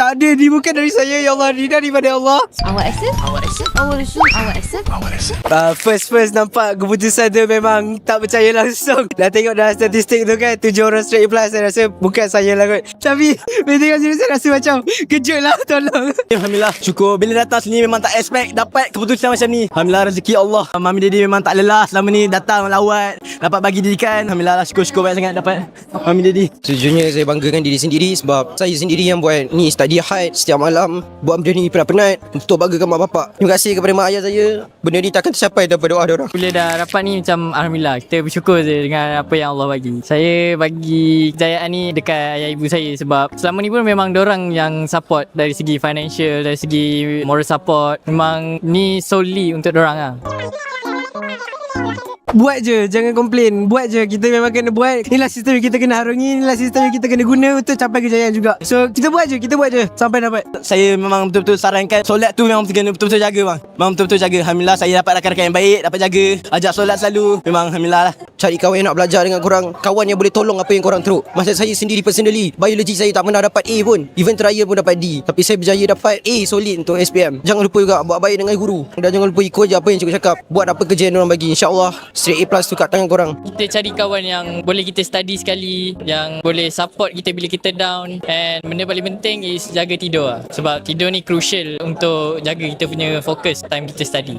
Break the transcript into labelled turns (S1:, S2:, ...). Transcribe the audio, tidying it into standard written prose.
S1: Tak ada, ni bukan dari saya ya Allah, ni daripada Allah.
S2: Awak accept? Awak accept? Awak accept? Awak accept? Awak accept?
S1: First nampak keputusan tu memang tak percaya langsung. Dah tengok dalam statistik tu kan 7 orang straight plus, saya rasa bukan saya lah kot. Tapi bila tengok sini saya rasa macam kejut lah, tolong.
S3: Alhamdulillah, syukur. Bila datang sini memang tak expect dapat keputusan macam ni. Alhamdulillah, rezeki Allah. Mami Daddy memang tak lelah selama ni datang lawat, dapat bagi didikan. Alhamdulillah, syukur banyak sangat dapat Mami Daddy.
S4: Sejujurnya saya banggakan diri sendiri sebab saya sendiri yang buat ni study hard setiap malam, buat benda ni penat-penat untuk banggakan mak bapak. Terima kasih kepada mak ayah saya. Benda ni takkan tercapai tanpa doa diorang.
S5: Bila dah dapat ni macam Alhamdulillah, kita bersyukur je dengan apa yang Allah bagi. Saya bagi kejayaan ni dekat ayah ibu saya sebab selama ni pun memang dorang yang support dari segi financial, dari segi moral support. Memang ni solely untuk dorang lah.
S1: Buat je, jangan komplain. Buat je, kita memang kena buat. Inilah sistem yang kita kena harungi, inilah sistem yang kita kena guna untuk capai kejayaan juga. So kita buat je sampai dapat.
S3: Saya memang betul-betul sarankan solat tu memang kena betul-betul jaga bang. Memang betul-betul jaga. Alhamdulillah saya dapat rakan-rakan yang baik, dapat jaga, ajak solat selalu. Memang Alhamdulillah lah.
S4: Cari kawan yang nak belajar dengan korang, kawan yang boleh tolong apa yang korang teruk. Masa saya sendiri personally, biologi saya tak pernah dapat A pun, even trial pun dapat D, tapi saya berjaya dapat A solid untuk SPM. Jangan lupa juga buat baik dengan guru, dan jangan lupa ikut je apa yang cikgu cakap. Buat apa kerja yang orang bagi, InsyaAllah straight A plus tu kat tangan korang.
S5: Kita cari kawan yang boleh kita study sekali, yang boleh support kita bila kita down. And benda paling penting is jaga tidur lah. Sebab tidur ni crucial untuk jaga kita punya fokus time kita study.